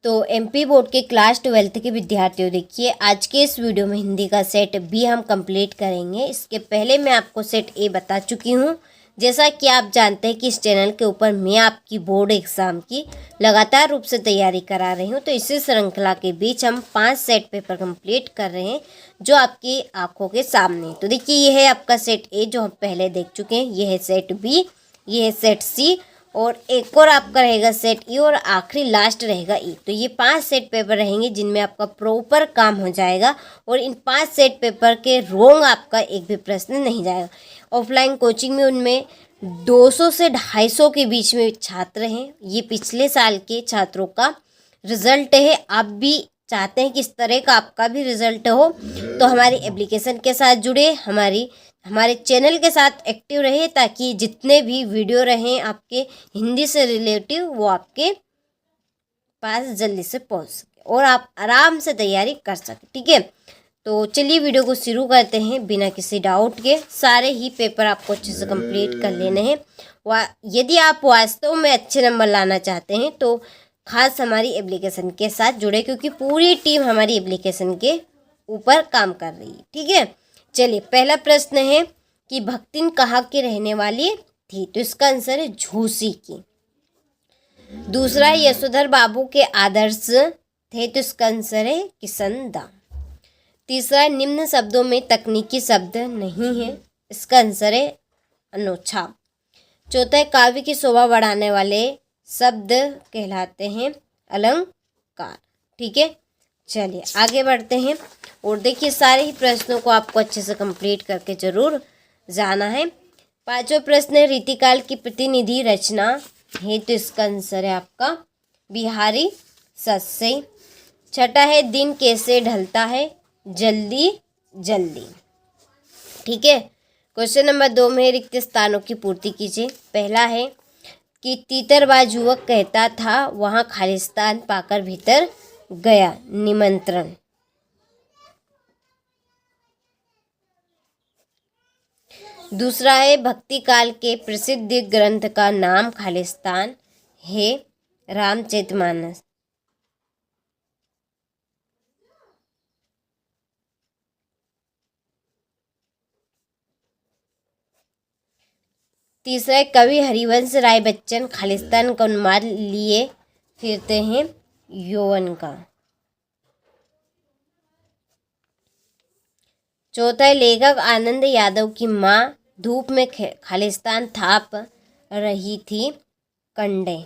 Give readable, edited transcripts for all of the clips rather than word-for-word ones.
तो MP board के class 12th के विद्यार्थियों, देखिए आज के इस वीडियो में हिंदी का सेट बी हम कंप्लीट करेंगे। इसके पहले मैं आपको सेट ए बता चुकी हूँ। जैसा कि आप जानते हैं कि इस चैनल के ऊपर मैं आपकी बोर्ड एग्ज़ाम की लगातार रूप से तैयारी करा रही हूँ। तो इसी श्रृंखला के बीच हम 5 सेट पेपर कंप्लीट कर रहे हैं जो आपकी आंखों के सामने। तो देखिए ये है आपका सेट ए जो हम पहले देख चुके हैं, ये है सेट बी, ये है सेट सी और एक और आपका रहेगा सेट ई और आखिरी लास्ट रहेगा ई। तो ये 5 सेट पेपर रहेंगे जिनमें आपका प्रॉपर काम हो जाएगा और इन 5 सेट पेपर के रोंग आपका एक भी प्रश्न नहीं जाएगा। ऑफलाइन कोचिंग में उनमें 200 से 250 के बीच में छात्र हैं। ये पिछले साल के छात्रों का रिजल्ट है। आप भी चाहते हैं कि इस तरह का आपका भी रिजल्ट हो तो हमारी एप्लीकेशन के साथ जुड़े, हमारे चैनल के साथ एक्टिव रहे ताकि जितने भी वीडियो रहें आपके हिंदी से रिलेटिव वो आपके पास जल्दी से पहुंच सके और आप आराम से तैयारी कर सकें। ठीक है, तो चलिए वीडियो को शुरू करते हैं बिना किसी डाउट के। सारे ही पेपर आपको अच्छे से कंप्लीट कर लेने हैं। यदि आप वास्तव में अच्छे नंबर लाना चाहते हैं तो खास हमारी एप्लीकेशन के साथ जुड़े, क्योंकि पूरी टीम हमारी एप्लीकेशन के ऊपर काम कर रही है। ठीक है, चलिए पहला प्रश्न है कि भक्तिन कहाँ की रहने वाली थी? तो इसका आंसर है झूसी की। दूसरा है यशोधर बाबू के आदर्श थे, तो इसका आंसर है किसनदा। तीसरा, निम्न शब्दों में तकनीकी शब्द नहीं है, इसका आंसर है अनोछा। चौथा है काव्य की शोभा बढ़ाने वाले शब्द कहलाते हैं अलंकार। ठीक है, चलिए आगे बढ़ते हैं और देखिए सारे ही प्रश्नों को आपको अच्छे से कंप्लीट करके जरूर जाना है। पांचवा प्रश्न है रीतिकाल की प्रतिनिधि रचना है, तो इसका आंसर है आपका बिहारी सस्से। छठा है दिन कैसे ढलता है? जल्दी जल्दी। ठीक है, क्वेश्चन नंबर 2 में रिक्त स्थानों की पूर्ति कीजिए। पहला है कि तीतरबाज युवक कहता था वहां खालिस्तान पाकर भीतर गया, निमंत्रण। दूसरा है भक्ति काल के प्रसिद्ध ग्रंथ का नाम खालिस्तान है, रामचरितमानस। तीसरा है कवि हरिवंश राय बच्चन खालिस्तान का उन्माद लिए फिरते हैं यौवन का। चौथा है लेखक आनंद यादव की माँ धूप में खालिस्तान थाप रही थी, कंडे।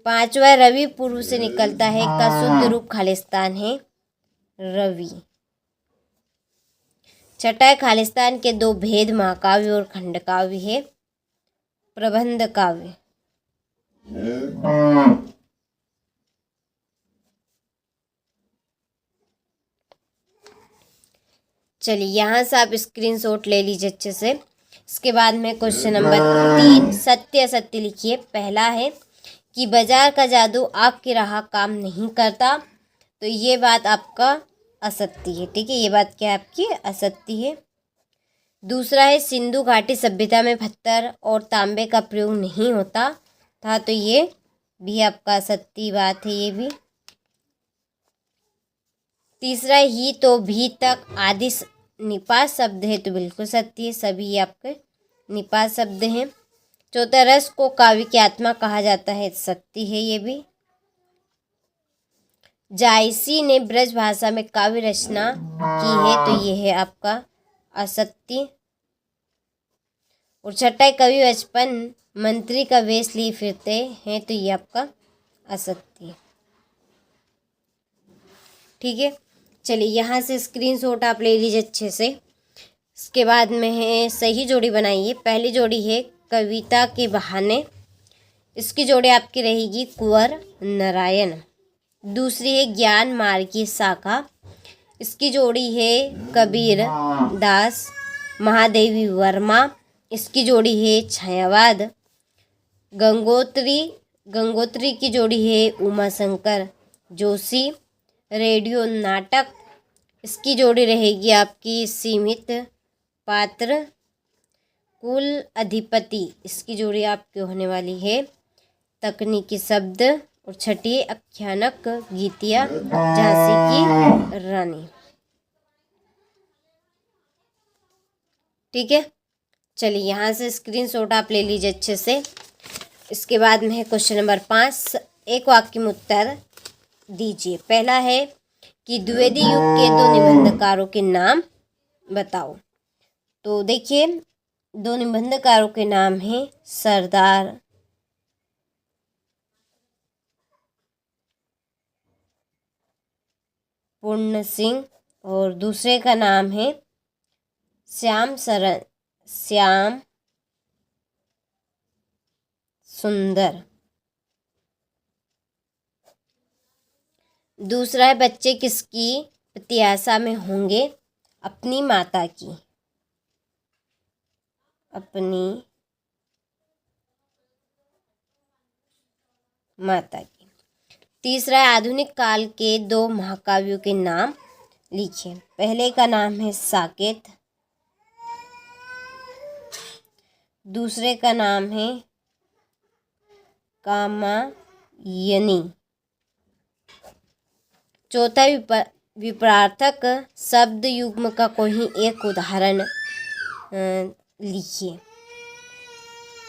पांचवा रवि पूर्व से निकलता है का शुद्ध रूप खालिस्तान है, रवि। छठा है खालिस्तान के 2 भेद महाकाव्य और खंडकाव्य है, प्रबंध काव्य। चलिए यहाँ से आप स्क्रीनशॉट ले लीजिए अच्छे से। इसके बाद में क्वेश्चन नंबर 3 सत्य असत्य लिखिए। पहला है कि बाजार का जादू आपकी राह काम नहीं करता, तो ये बात आपका असत्य है। ठीक है, ये बात क्या है आपकी असत्य है। दूसरा है सिंधु घाटी सभ्यता में पत्थर और तांबे का प्रयोग नहीं होता था, तो ये भी आपका असत्य बात है, ये भी। तीसरा ही तो भी तक आदि निपात शब्द है, तो बिल्कुल सत्य है, सभी आपके निपात शब्द हैं। चौथा रस को काव्य की आत्मा कहा जाता है, सत्य है, ये भी। जायसी ने ब्रज भाषा में काव्य रचना की है, तो ये है आपका असत्य। और छठा कवि बचपन मंत्री का वेश लिए फिरते हैं, तो ये आपका असत्य। ठीक है, चलिए यहाँ से स्क्रीनशॉट आप ले लीजिए अच्छे से। इसके बाद में है सही जोड़ी बनाइए। पहली जोड़ी है कविता के बहाने, इसकी जोड़ी आपकी रहेगी कुंवर नारायण। दूसरी है ज्ञान मार्ग की शाखा, इसकी जोड़ी है कबीर दास महादेवी वर्मा। इसकी जोड़ी है छायावाद। गंगोत्री की जोड़ी है उमाशंकर जोशी। रेडियो नाटक, इसकी जोड़ी रहेगी आपकी सीमित पात्र। कुल अधिपति, इसकी जोड़ी आपकी होने वाली है तकनीकी शब्द और छठी आख्यानक गीतिया झांसी की रानी। ठीक है, चलिए यहाँ से स्क्रीनशॉट आप ले लीजिए अच्छे से। इसके बाद में है क्वेश्चन नंबर 5, एक वाक्य में उत्तर दीजिए। पहला है कि द्विवेदी युग के 2 निबंधकारों के नाम बताओ। तो देखिए 2 निबंधकारों के नाम हैं सरदार पूर्ण सिंह और दूसरे का नाम है श्याम सुंदर। दूसरा है बच्चे किसकी प्रत्याशा में होंगे? अपनी माता की, अपनी माता की। तीसरा है आधुनिक काल के 2 महाकाव्यों के नाम लिखिए। पहले का नाम है साकेत, दूसरे का नाम है कामायनी। चौथा विपरार्थक शब्द युग्म का कोई एक उदाहरण लिखिए।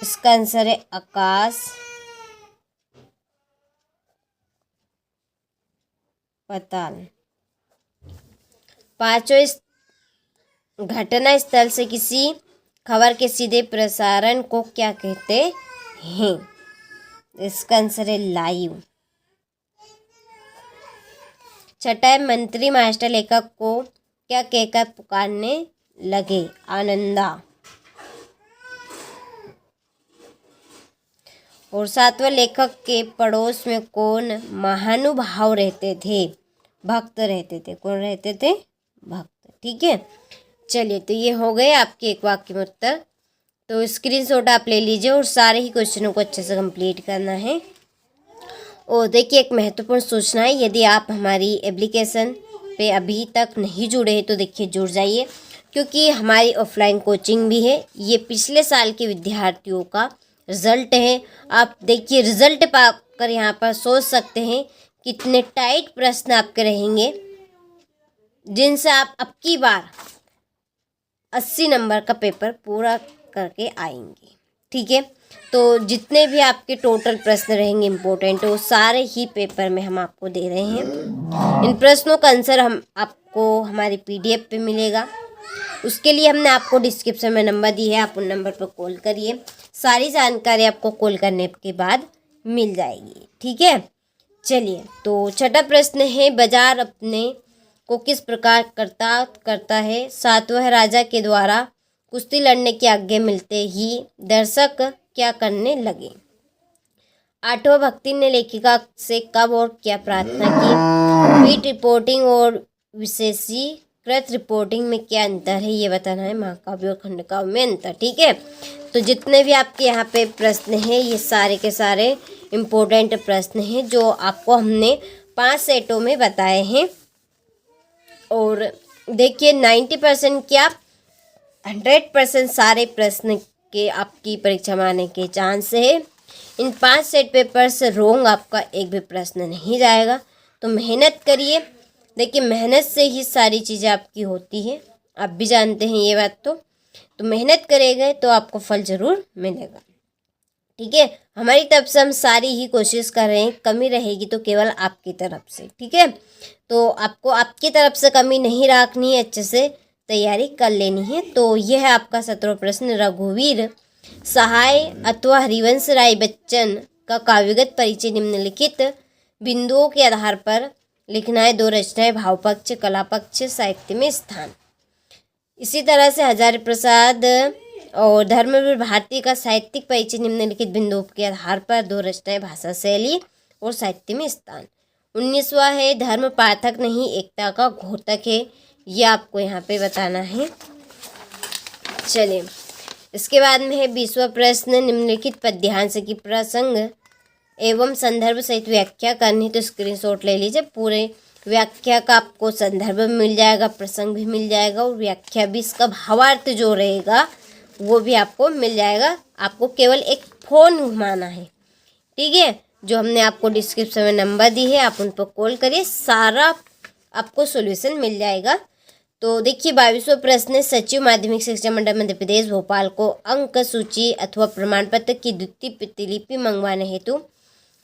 इसका आंसर है आकाश पाताल। पांचवें घटना स्थल से किसी खबर के सीधे प्रसारण को क्या कहते हैं? इसका आंसर है लाइव। छठा है मंत्री मास्टर लेखक को क्या कहकर पुकारने लगे? आनंदा। और सातवां लेखक के पड़ोस में कौन महानुभाव रहते थे? भक्त रहते थे। कौन रहते थे? भक्त। ठीक है, चलिए तो ये हो गए आपके एक वाक्य में उत्तर। तो स्क्रीनशॉट आप ले लीजिए और सारे ही क्वेश्चनों को अच्छे से कंप्लीट करना है। और देखिए एक महत्वपूर्ण सूचना है, यदि आप हमारी एप्लीकेशन पे अभी तक नहीं जुड़े हैं तो देखिए जुड़ जाइए, क्योंकि हमारी ऑफलाइन कोचिंग भी है। ये पिछले साल के विद्यार्थियों का रिजल्ट है। आप देखिए रिजल्ट पाकर यहाँ पर सोच सकते हैं कितने टाइट प्रश्न आपके रहेंगे, जिनसे आप अब की बार 80 नंबर का पेपर पूरा करके आएंगे। ठीक है, तो जितने भी आपके टोटल प्रश्न रहेंगे इम्पोर्टेंट, वो सारे ही पेपर में हम आपको दे रहे हैं। इन प्रश्नों का आंसर हम आपको हमारी PDF पे मिलेगा। उसके लिए हमने आपको डिस्क्रिप्शन में नंबर दी है, आप उन नंबर पर कॉल करिए। सारी जानकारी आपको कॉल करने के बाद मिल जाएगी। ठीक है, चलिए तो छठा प्रश्न है, बाजार अपने को किस प्रकार करता है? सातवां राजा के द्वारा कुश्ती लड़ने की आज्ञा मिलते ही दर्शक क्या करने लगे? आठवां भक्ति ने लेखिका से कब और क्या प्रार्थना की? बीट रिपोर्टिंग और विशेषीकृत रिपोर्टिंग में क्या अंतर है, ये बताना है। महाकाव्य और खंडकाव्य में अंतर। ठीक है, तो जितने भी आपके यहाँ पे प्रश्न हैं ये सारे के सारे इम्पोर्टेंट प्रश्न हैं जो आपको हमने 5 सेटों में बताए हैं। और देखिए 90% क्या 100% सारे प्रश्न के आपकी परीक्षा में आने के चांस है। इन 5 सेट पेपर से रोंग आपका एक भी प्रश्न नहीं जाएगा। तो मेहनत करिए। देखिए मेहनत से ही सारी चीज़ें आपकी होती है, आप भी जानते हैं ये बात। तो मेहनत करेंगे तो आपको फल ज़रूर मिलेगा। ठीक है, हमारी तरफ से हम सारी ही कोशिश कर रहे हैं। कमी रहेगी तो केवल आपकी तरफ से। ठीक है, तो आपको आपकी तरफ से कमी नहीं रखनी है, अच्छे से तैयारी कर लेनी है। तो यह है आपका 17वां प्रश्न। रघुवीर सहाय अथवा हरिवंश राय बच्चन का काव्यगत परिचय निम्नलिखित बिंदुओं के आधार पर लिखना है। 2 रचनाएं, भाव पक्ष, कला पक्ष, साहित्य में स्थान। इसी तरह से हजारी प्रसाद और धर्मवीर भारती का साहित्यिक परिचय निम्नलिखित बिंदुओं के आधार पर। 2 रचनाएं, भाषा शैली और साहित्य में स्थान। 19वां है धर्म पार्थक नहीं एकता का घोतक है, ये आपको यहाँ पे बताना है। चलिए इसके बाद में है 20वां प्रश्न। निम्नलिखित पद्यांश की प्रसंग एवं संदर्भ सहित व्याख्या करनी। तो स्क्रीनशॉट ले लीजिए। पूरे व्याख्या का आपको संदर्भ मिल जाएगा, प्रसंग भी मिल जाएगा और व्याख्या भी, इसका भावार्थ जो रहेगा वो भी आपको मिल जाएगा। आपको केवल एक फ़ोन घुमाना है, ठीक है। जो हमने आपको डिस्क्रिप्शन में नंबर दी है, आप उन पर कॉल करिए, सारा आपको सोल्यूशन मिल जाएगा। तो देखिए 22वां प्रश्न, सचिव माध्यमिक शिक्षा मंडल मध्य प्रदेश भोपाल को अंक सूची अथवा प्रमाण पत्र की द्वितीय प्रतिलिपि मंगवाने हेतु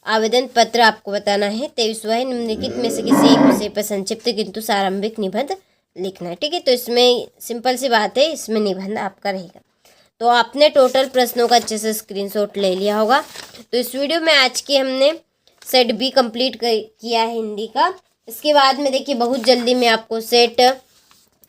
आवेदन पत्र आपको बताना है। 23वां है, निम्नलिखित में से किसी एक विषय पर संक्षिप्त किंतु सारंभिक निबंध लिखना है। ठीक है, तो इसमें सिंपल सी बात है, इसमें निबंध आपका रहेगा। तो आपने टोटल प्रश्नों का अच्छे से स्क्रीनशॉट ले लिया होगा। तो इस वीडियो में आज की हमने सेट बी कंप्लीट किया है हिंदी का। इसके बाद में देखिए बहुत जल्दी मैं आपको सेट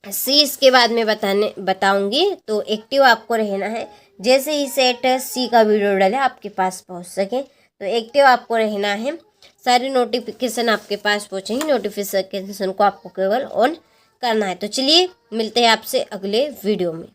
सी इसके बाद में बताऊंगी। तो एक्टिव आपको रहना है, जैसे ही सेट सी का वीडियो डाले आपके पास पहुंच सके, तो एक्टिव आपको रहना है। सारे नोटिफिकेशन आपके पास पहुंचेंगे, नोटिफिकेशन को आपको केवल ऑन करना है। तो चलिए मिलते हैं आपसे अगले वीडियो में।